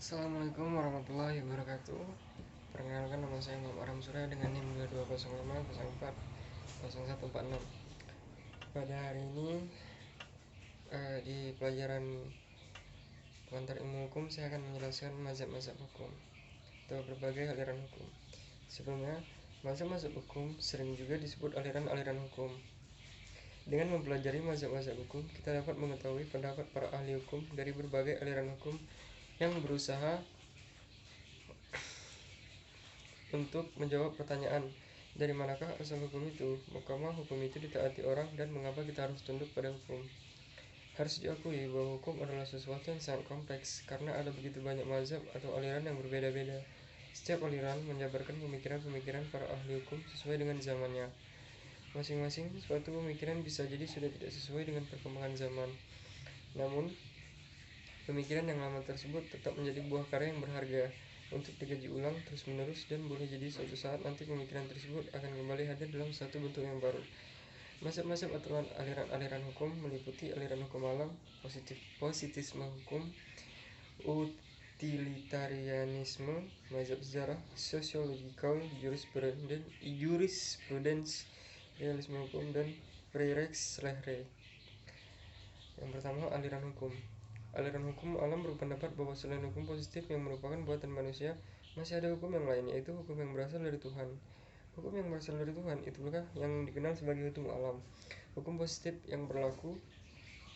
Assalamualaikum warahmatullahi wabarakatuh. Perkenalkan, nama saya Muhammad Aram Surya dengan NIM 2205040146. Pada hari ini di pelajaran pengantar ilmu hukum saya akan menjelaskan mazhab-mazhab hukum atau berbagai aliran hukum. Sebelumnya, mazhab-mazhab hukum sering juga disebut aliran-aliran hukum. Dengan mempelajari mazhab-mazhab hukum, kita dapat mengetahui pendapat para ahli hukum dari berbagai aliran hukum yang berusaha untuk menjawab pertanyaan, dari manakah asal hukum itu, mengapa hukum itu ditaati orang, dan mengapa kita harus tunduk pada hukum. Harus diakui bahwa hukum adalah sesuatu yang sangat kompleks karena ada begitu banyak mazhab atau aliran yang berbeda-beda. Setiap aliran menjabarkan pemikiran-pemikiran para ahli hukum sesuai dengan zamannya. Masing-masing suatu pemikiran bisa jadi sudah tidak sesuai dengan perkembangan zaman. Namun, pemikiran yang lama tersebut tetap menjadi buah karya yang berharga untuk dikaji ulang terus-menerus, dan boleh jadi suatu saat nanti pemikiran tersebut akan kembali hadir dalam satu bentuk yang baru. Mazhab-mazhab atau aliran-aliran hukum meliputi aliran hukum alam, positisme hukum, utilitarianisme, mazhab sejarah, sociological jurisprudence, realisme hukum, dan Rechtslehre. Yang pertama, aliran hukum. Aliran hukum alam berpendapat bahwa selain hukum positif yang merupakan buatan manusia, masih ada hukum yang lain, yaitu hukum yang berasal dari Tuhan. Hukum yang berasal dari Tuhan itulah yang dikenal sebagai hukum alam. Hukum positif yang berlaku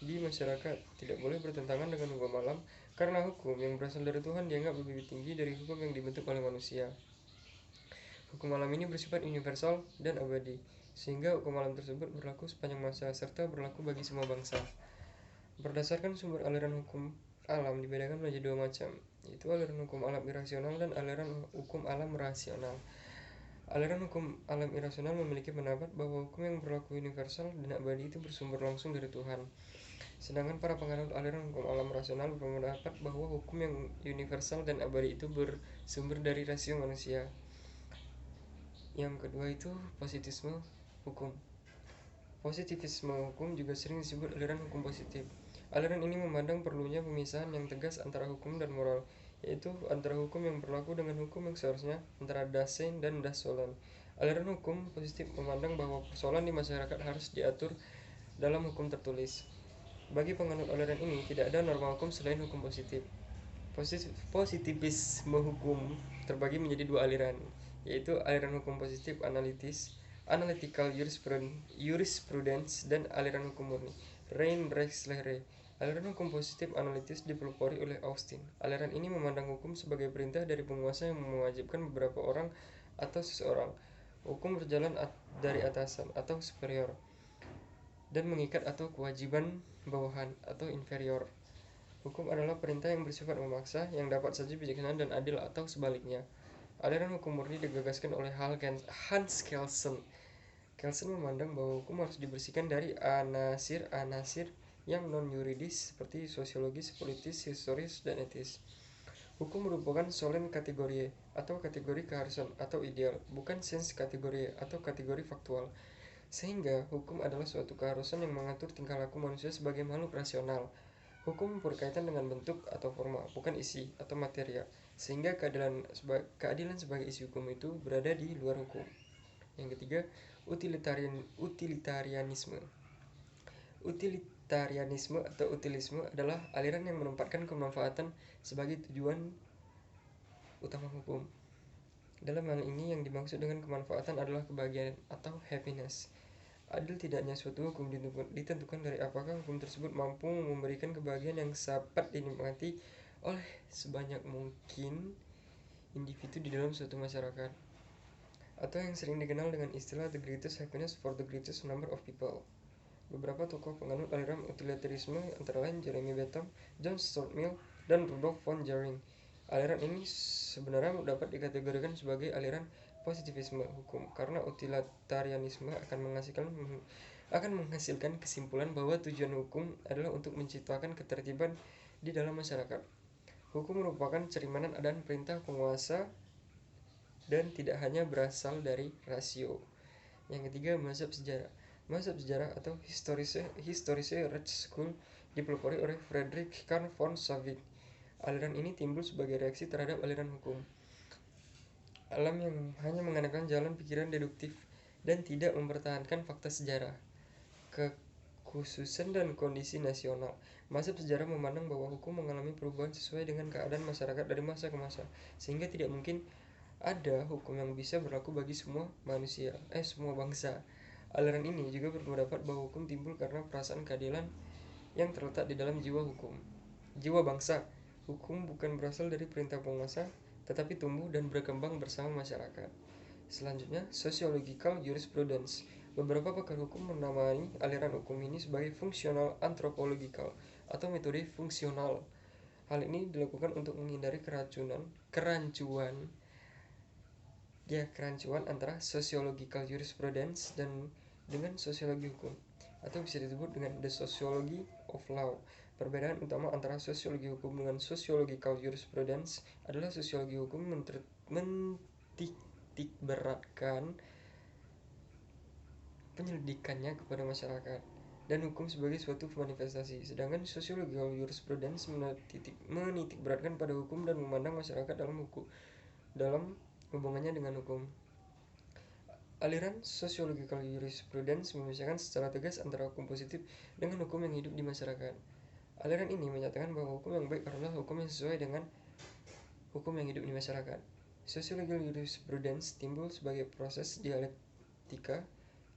di masyarakat tidak boleh bertentangan dengan hukum alam, karena hukum yang berasal dari Tuhan dianggap lebih tinggi dari hukum yang dibentuk oleh manusia. Hukum alam ini bersifat universal dan abadi, sehingga hukum alam tersebut berlaku sepanjang masa serta berlaku bagi semua bangsa. Berdasarkan sumber, aliran hukum alam dibedakan menjadi dua macam, yaitu aliran hukum alam irasional dan aliran hukum alam rasional. Aliran hukum alam irasional memiliki pendapat bahwa hukum yang berlaku universal dan abadi itu bersumber langsung dari Tuhan. Sedangkan para penganut aliran hukum alam rasional berpendapat bahwa hukum yang universal dan abadi itu bersumber dari rasio manusia. Yang kedua itu positivisme hukum. Positivisme hukum juga sering disebut aliran hukum positif. Aliran ini memandang perlunya pemisahan yang tegas antara hukum dan moral, yaitu antara hukum yang berlaku dengan hukum yang seharusnya, antara Dasein dan Dasolen. Aliran hukum positif memandang bahwa persoalan di masyarakat harus diatur dalam hukum tertulis. Bagi penganut aliran ini, tidak ada norma hukum selain hukum positif. Positivisme hukum terbagi menjadi dua aliran, yaitu aliran hukum positif analytical jurisprudence, dan aliran hukum murni, Rechtslehre. Aliran hukum positif analitis dipelopori oleh Austin. Aliran ini memandang hukum sebagai perintah dari penguasa yang mewajibkan beberapa orang atau seseorang. Hukum berjalan dari atasan atau superior dan mengikat atau kewajiban bawahan atau inferior. Hukum adalah perintah yang bersifat memaksa, yang dapat saja bijaksana dan adil atau sebaliknya. Aliran hukum murni digagaskan oleh Hans Kelsen. Kelsen memandang bahwa hukum harus dibersihkan dari anasir-anasir yang non-yuridis seperti sosiologis, politis, historis, dan etis. Hukum merupakan solen kategorie atau kategori keharusan atau ideal, bukan sens kategorie atau kategori faktual. Sehingga hukum adalah suatu keharusan yang mengatur tingkah laku manusia sebagai makhluk rasional. Hukum berkaitan dengan bentuk atau forma, bukan isi atau materia, sehingga keadilan sebagai isi hukum itu berada di luar hukum. Yang ketiga, utilitarianisme. Utilitarianisme atau utilisme adalah aliran yang menempatkan kemanfaatan sebagai tujuan utama hukum. Dalam hal ini yang dimaksud dengan kemanfaatan adalah kebahagiaan atau happiness. Adil tidaknya suatu hukum ditentukan dari apakah hukum tersebut mampu memberikan kebahagiaan yang dapat dinikmati oleh sebanyak mungkin individu di dalam suatu masyarakat, atau yang sering dikenal dengan istilah the greatest happiness for the greatest number of people. Beberapa tokoh penganut aliran utilitarisme antara lain Jeremy Bentham, John Stuart Mill, dan Rudolf von Jhering. Aliran ini sebenarnya dapat dikategorikan sebagai aliran positivisme hukum karena utilitarianisme akan menghasilkan kesimpulan bahwa tujuan hukum adalah untuk menciptakan ketertiban di dalam masyarakat. Hukum merupakan cerminan dan perintah penguasa dan tidak hanya berasal dari rasio. Yang ketiga, mazhab sejarah. Mazhab sejarah atau historische Rechtschule dipelopori oleh Friedrich Karl von Savig. Aliran ini timbul sebagai reaksi terhadap aliran hukum alam yang hanya mengandalkan jalan pikiran deduktif dan tidak mempertahankan fakta sejarah, kekhususan dan kondisi nasional. Mazhab sejarah memandang bahwa hukum mengalami perubahan sesuai dengan keadaan masyarakat dari masa ke masa, sehingga tidak mungkin ada hukum yang bisa berlaku bagi semua semua bangsa. Aliran ini juga berpendapat bahwa hukum timbul karena perasaan keadilan yang terletak di dalam jiwa bangsa. Hukum bukan berasal dari perintah penguasa, tetapi tumbuh dan berkembang bersama masyarakat. Selanjutnya, sociological jurisprudence. Beberapa pakar hukum menamai aliran hukum ini sebagai fungsional anthropological atau metode fungsional. Hal ini dilakukan untuk menghindari kerancuan antara sociological jurisprudence dan dengan sosiologi hukum, atau bisa disebut dengan the sociology of law. Perbedaan utama antara sosiologi hukum dengan sociological jurisprudence adalah sosiologi hukum mentitik beratkan penyelidikannya kepada masyarakat dan hukum sebagai suatu manifestasi, sedangkan sosiological jurisprudence menitik beratkan pada hukum dan memandang masyarakat dalam hubungannya dengan hukum. Aliran sociological jurisprudence memisahkan secara tegas antara hukum positif dengan hukum yang hidup di masyarakat. Aliran ini menyatakan bahwa hukum yang baik adalah hukum yang sesuai dengan hukum yang hidup di masyarakat. Sociological jurisprudence timbul sebagai proses dialektika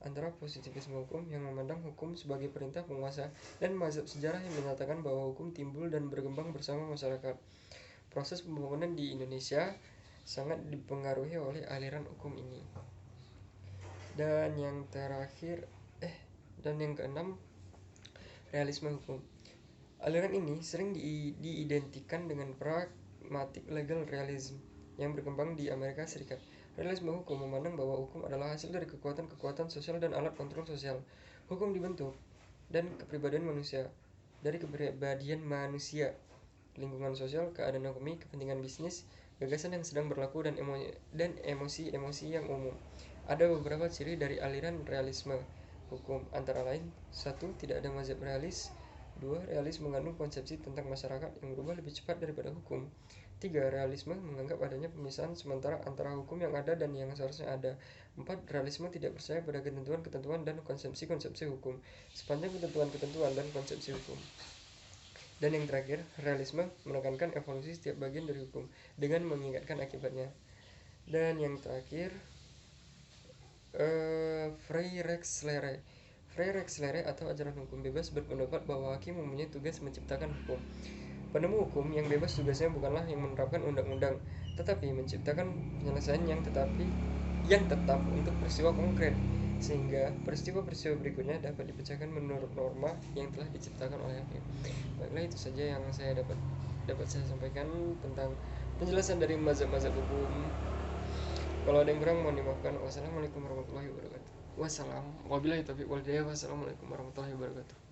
antara positivisme hukum yang memandang hukum sebagai perintah penguasa dan mazhab sejarah yang menyatakan bahwa hukum timbul dan berkembang bersama masyarakat. Proses pembangunan di Indonesia sangat dipengaruhi oleh aliran hukum ini. Dan yang keenam, realisme hukum. Aliran ini sering diidentikan dengan pragmatic legal realism yang berkembang di Amerika Serikat. Realisme hukum memandang bahwa hukum adalah hasil dari kekuatan sosial dan alat kontrol sosial. Hukum dibentuk dan kepribadian manusia, lingkungan sosial, keadaan ekonomi, kepentingan bisnis, gagasan yang sedang berlaku, dan emosi-emosi yang umum. Ada beberapa ciri dari aliran realisme hukum, antara lain: 1. Tidak ada mazhab realis. 2. Realis mengandung konsepsi tentang masyarakat yang berubah lebih cepat daripada hukum. 3. Realisme menganggap adanya pemisahan sementara antara hukum yang ada dan yang seharusnya ada. 4. Realisme tidak percaya pada ketentuan-ketentuan dan konsepsi-konsepsi hukum sepanjang ketentuan-ketentuan dan konsepsi hukum. Dan yang terakhir, realisme menekankan evolusi setiap bagian dari hukum dengan mengingatkan akibatnya. Dan yang terakhir, Freire atau ajaran hukum bebas berpendapat bahwa hakim mempunyai tugas menciptakan hukum. Penemu hukum yang bebas tugasnya bukanlah yang menerapkan undang-undang, tetapi menciptakan penyelesaian yang tetap untuk peristiwa konkret, sehingga peristiwa-peristiwa berikutnya dapat dipecahkan menurut norma yang telah diciptakan oleh hakim. Baiklah, itu saja yang saya dapat saya sampaikan tentang penjelasan dari mazhab-mazhab hukum. Kalau ada yang kurang mohon dimaafkan. Wassalamualaikum warahmatullahi wabarakatuh. Wassalamualaikum warahmatullahi wabarakatuh.